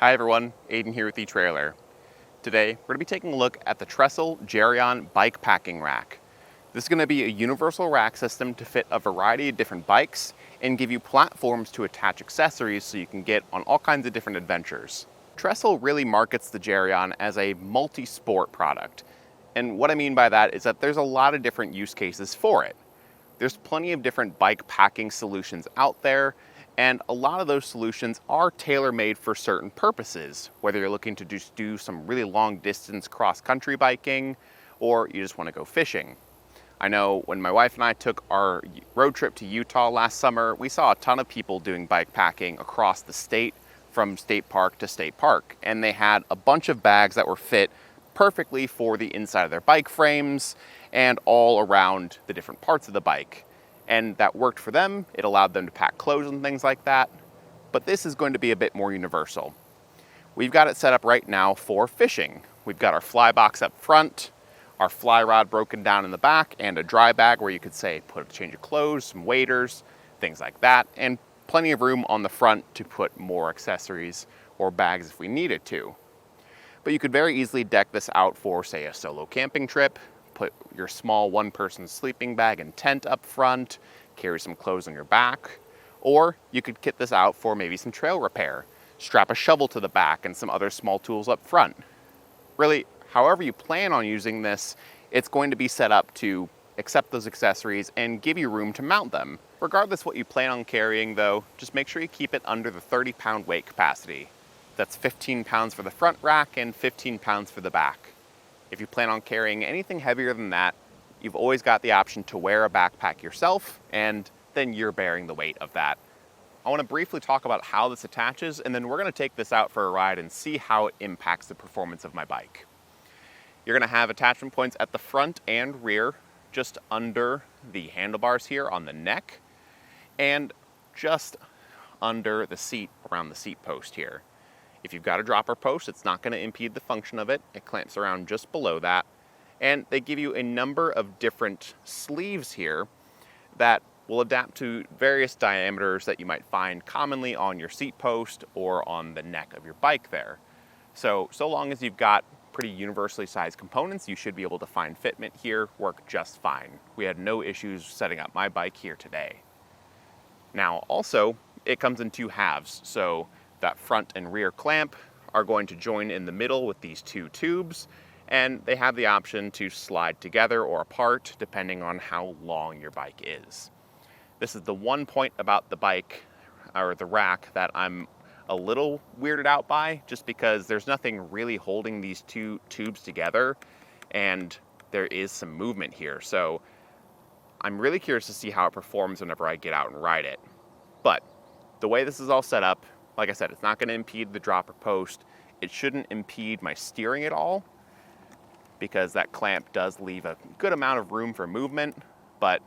Hi everyone, Aidan here with etrailer. Today we're going to be taking a look at the Trxstle Geryon bike packing rack. This is going to be a universal rack system to fit a variety of different bikes and give you platforms to attach accessories so you can get on all kinds of different adventures. Trxstle really markets the Geryon as a multi-sport product. And what I mean by that is that there's a lot of different use cases for it. There's plenty of different bike packing solutions out there, and a lot of those solutions are tailor-made for certain purposes, whether you're looking to just do some really long distance cross-country biking or you just want to go fishing. I know when my wife and I took our road trip to Utah last summer, we saw a ton of people doing bike packing across the state from state park to state park, and they had a bunch of bags that were fit perfectly for the inside of their bike frames and all around the different parts of the bike. And that worked for them. It allowed them to pack clothes and things like that. But this is going to be a bit more universal. We've got it set up right now for fishing. We've got our fly box up front, our fly rod broken down in the back, and a dry bag where you could say put a change of clothes, some waders, things like that, and plenty of room on the front to put more accessories or bags if we needed to. But you could very easily deck this out for, say, a solo camping trip. Put your small one-person sleeping bag and tent up front, carry some clothes on your back, or you could kit this out for maybe some trail repair, strap a shovel to the back and some other small tools up front. Really, however you plan on using this, it's going to be set up to accept those accessories and give you room to mount them. Regardless what you plan on carrying though, just make sure you keep it under the 30-pound weight capacity. That's 15 pounds for the front rack and 15 pounds for the back. If you plan on carrying anything heavier than that, you've always got the option to wear a backpack yourself, and then you're bearing the weight of that. I want to briefly talk about how this attaches, and then we're going to take this out for a ride and see how it impacts the performance of my bike. You're going to have attachment points at the front and rear, just under the handlebars here on the neck, and just under the seat, around the seat post here. If you've got a dropper post, it's not going to impede the function of it. It clamps around just below that. And they give you a number of different sleeves here that will adapt to various diameters that you might find commonly on your seat post or on the neck of your bike there. So long as you've got pretty universally sized components, you should be able to find fitment here work just fine. We had no issues setting up my bike here today. Now also, it comes in two halves. So that front and rear clamp are going to join in the middle with these two tubes, and they have the option to slide together or apart depending on how long your bike is. This is the one point about the bike or the rack that I'm a little weirded out by, just because there's nothing really holding these two tubes together and there is some movement here. So I'm really curious to see how it performs whenever I get out and ride it. But the way this is all set up, like I said, it's not going to impede the dropper post. It shouldn't impede my steering at all, because that clamp does leave a good amount of room for movement, but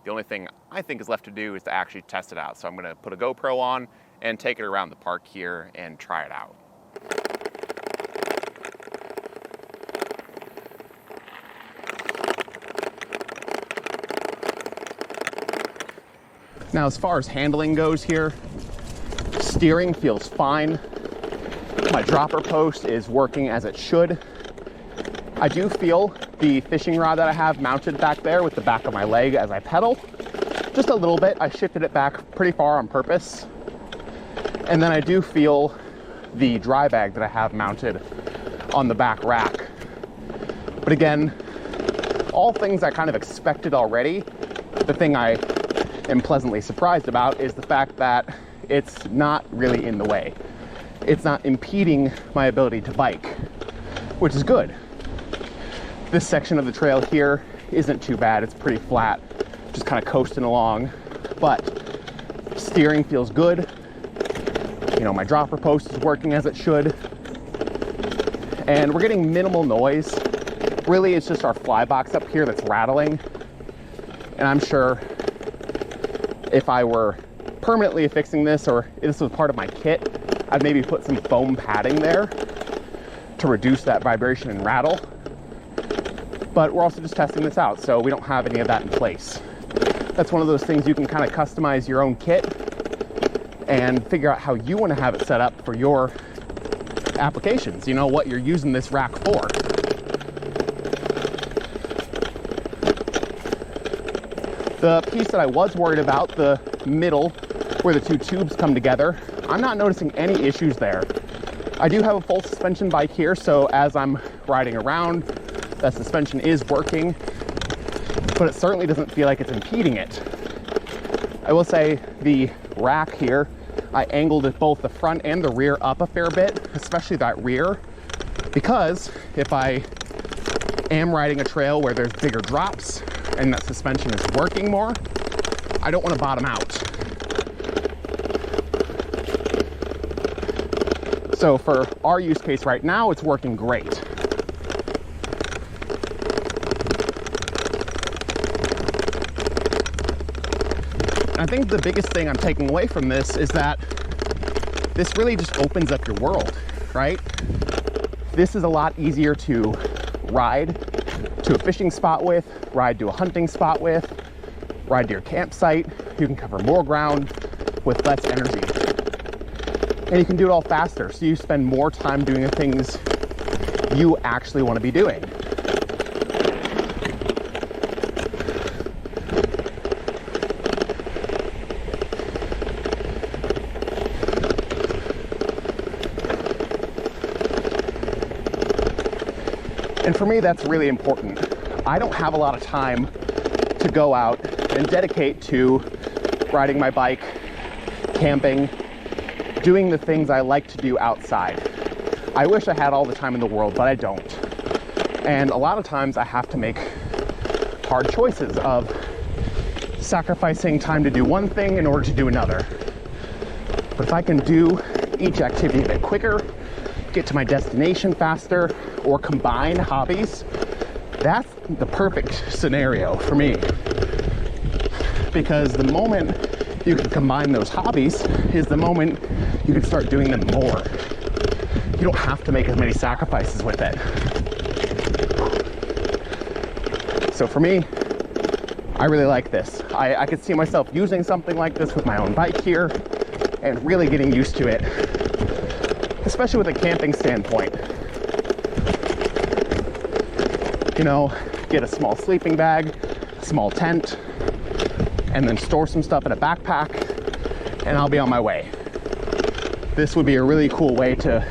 the only thing I think is left to do is to actually test it out. So I'm going to put a GoPro on and take it around the park here and try it out. Now, as far as handling goes here, steering feels fine. My dropper post is working as it should. I do feel the fishing rod that I have mounted back there with the back of my leg as I pedal. Just a little bit. I shifted it back pretty far on purpose. And then I do feel the dry bag that I have mounted on the back rack. But again, all things I kind of expected already. The thing I am pleasantly surprised about is the fact that it's not really in the way. It's not impeding my ability to bike, which is good. This section of the trail here isn't too bad. It's pretty flat, just kind of coasting along, but steering feels good. You know, my dropper post is working as it should, and we're getting minimal noise. Really, it's just our fly box up here that's rattling, and I'm sure if I were permanently fixing this, or if this was part of my kit, I'd maybe put some foam padding there to reduce that vibration and rattle. But we're also just testing this out, so we don't have any of that in place. That's one of those things you can kind of customize your own kit and figure out how you want to have it set up for your applications, you know, what you're using this rack for. The piece that I was worried about, the middle where the two tubes come together, I'm not noticing any issues there. I do have a full suspension bike here, so as I'm riding around, the suspension is working, but it certainly doesn't feel like it's impeding it. I will say the rack here, I angled it both the front and the rear up a fair bit, especially that rear, because if I am riding a trail where there's bigger drops and that suspension is working more, I don't want to bottom out. So for our use case right now, it's working great. I think the biggest thing I'm taking away from this is that this really just opens up your world, right? This is a lot easier to ride to a fishing spot with, ride to a hunting spot with, ride to your campsite. You can cover more ground with less energy. And you can do it all faster, so you spend more time doing the things you actually want to be doing. And for me, that's really important. I don't have a lot of time to go out and dedicate to riding my bike, camping, doing the things I like to do outside. I wish I had all the time in the world, but I don't. And a lot of times I have to make hard choices of sacrificing time to do one thing in order to do another. But if I can do each activity a bit quicker, get to my destination faster, or combine hobbies, that's the perfect scenario for me. Because the moment you can combine those hobbies is the moment you can start doing them more. You don't have to make as many sacrifices with it. So for me, I really like this. I could see myself using something like this with my own bike here and really getting used to it, especially with a camping standpoint. You know, get a small sleeping bag, a small tent, and then store some stuff in a backpack, and I'll be on my way. This would be a really cool way to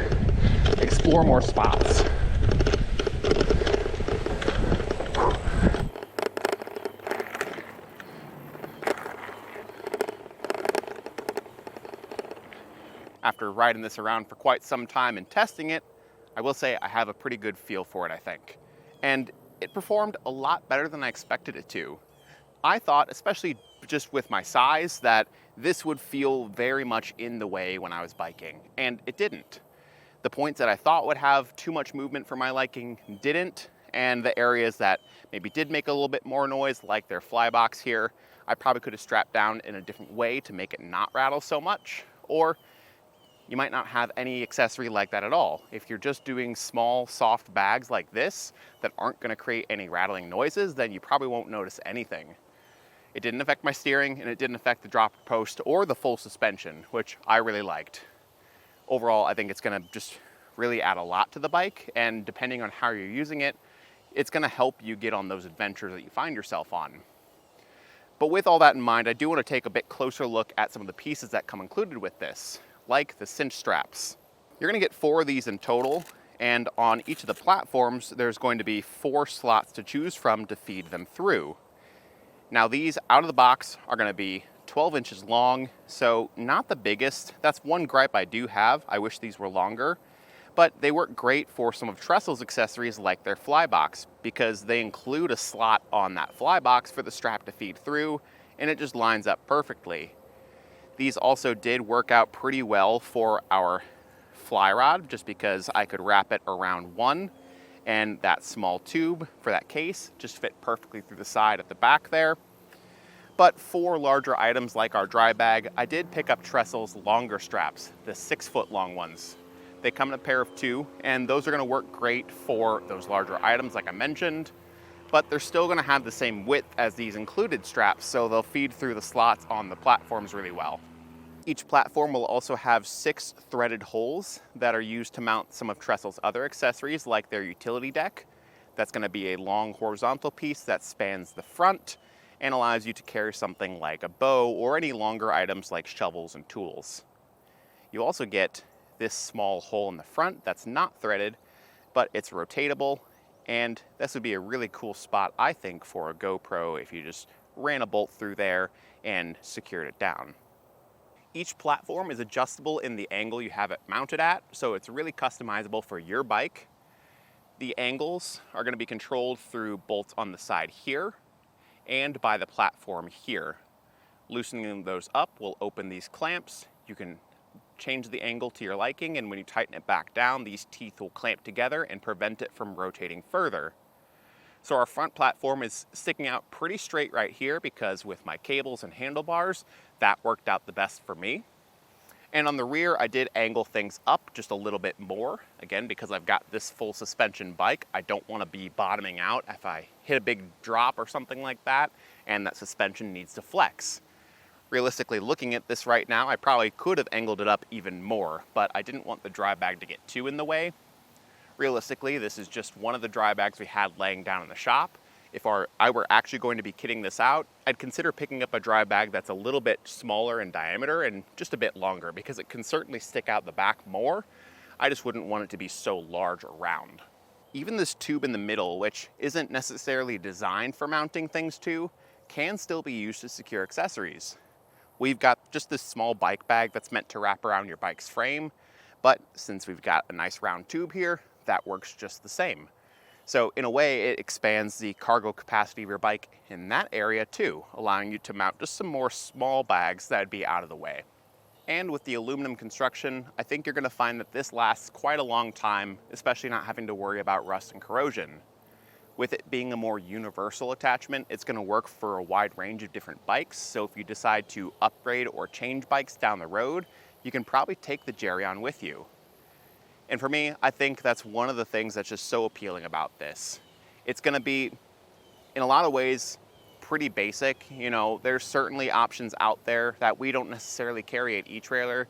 explore more spots. After riding this around for quite some time and testing it, I will say I have a pretty good feel for it, I think. And it performed a lot better than I expected it to. I thought, especially just with my size, that this would feel very much in the way when I was biking, and it didn't. The points that I thought would have too much movement for my liking didn't, and the areas that maybe did make a little bit more noise, like their fly box here, I probably could have strapped down in a different way to make it not rattle so much, or you might not have any accessory like that at all. If you're just doing small, soft bags like this that aren't gonna create any rattling noises, then you probably won't notice anything. It didn't affect my steering, and it didn't affect the dropper post or the full suspension, which I really liked. Overall, I think it's gonna just really add a lot to the bike, and depending on how you're using it, it's gonna help you get on those adventures that you find yourself on. But with all that in mind, I do wanna take a bit closer look at some of the pieces that come included with this, like the cinch straps. You're gonna get 4 of these in total, and on each of the platforms, there's going to be 4 slots to choose from to feed them through. Now these out of the box are gonna be 12 inches long, so not the biggest. That's one gripe I do have. I wish these were longer, but they work great for some of Trxstle's accessories like their fly box, because they include a slot on that fly box for the strap to feed through, and it just lines up perfectly. These also did work out pretty well for our fly rod, just because I could wrap it around one, and that small tube for that case just fit perfectly through the side at the back there. But for larger items like our dry bag, I did pick up Trxstle's longer straps, the 6-foot long ones. They come in a pair of 2, and those are gonna work great for those larger items like I mentioned, but they're still gonna have the same width as these included straps, so they'll feed through the slots on the platforms really well. Each platform will also have 6 threaded holes that are used to mount some of Trxstle's other accessories, like their utility deck. That's going to be a long horizontal piece that spans the front and allows you to carry something like a bow or any longer items like shovels and tools. You also get this small hole in the front that's not threaded, but it's rotatable, and this would be a really cool spot, I think, for a GoPro if you just ran a bolt through there and secured it down. Each platform is adjustable in the angle you have it mounted at, so it's really customizable for your bike. The angles are going to be controlled through bolts on the side here and by the platform here. Loosening those up will open these clamps. You can change the angle to your liking, and when you tighten it back down, these teeth will clamp together and prevent it from rotating further. So our front platform is sticking out pretty straight right here because with my cables and handlebars, that worked out the best for me. And on the rear, I did angle things up just a little bit more. Again, because I've got this full suspension bike, I don't want to be bottoming out if I hit a big drop or something like that, and that suspension needs to flex. Realistically, looking at this right now, I probably could have angled it up even more, but I didn't want the dry bag to get too in the way. Realistically, this is just one of the dry bags we had laying down in the shop. If I were actually going to be kitting this out, I'd consider picking up a dry bag that's a little bit smaller in diameter and just a bit longer, because it can certainly stick out the back more. I just wouldn't want it to be so large or round. Even this tube in the middle, which isn't necessarily designed for mounting things to, can still be used to secure accessories. We've got just this small bike bag that's meant to wrap around your bike's frame, but since we've got a nice round tube here, that works just the same. So in a way, it expands the cargo capacity of your bike in that area too, allowing you to mount just some more small bags that'd be out of the way. And with the aluminum construction, I think you're gonna find that this lasts quite a long time, especially not having to worry about rust and corrosion. With it being a more universal attachment, it's gonna work for a wide range of different bikes. So if you decide to upgrade or change bikes down the road, you can probably take the Geryon with you. And for me, I think that's one of the things that's just so appealing about this. It's gonna be, in a lot of ways, pretty basic. You know, there's certainly options out there that we don't necessarily carry at eTrailer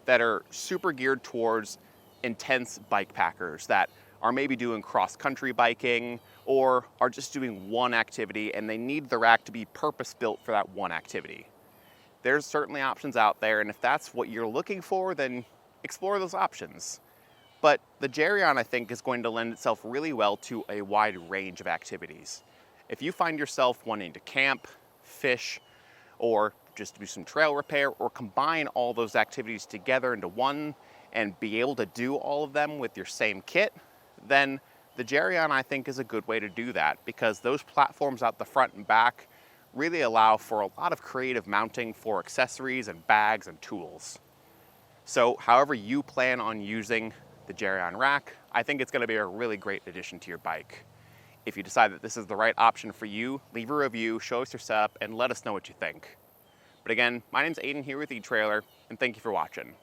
that are super geared towards intense bike packers that are maybe doing cross-country biking or are just doing one activity and they need the rack to be purpose-built for that one activity. There's certainly options out there, and if that's what you're looking for, then explore those options. But the Geryon, I think, is going to lend itself really well to a wide range of activities. If you find yourself wanting to camp, fish, or just do some trail repair, or combine all those activities together into one and be able to do all of them with your same kit, then the Geryon, I think, is a good way to do that, because those platforms out the front and back really allow for a lot of creative mounting for accessories and bags and tools. So however you plan on using the Geryon rack, I think it's going to be a really great addition to your bike. If you decide that this is the right option for you, leave a review, show us your setup, and let us know what you think. But again, my name's Aidan here with eTrailer, and thank you for watching.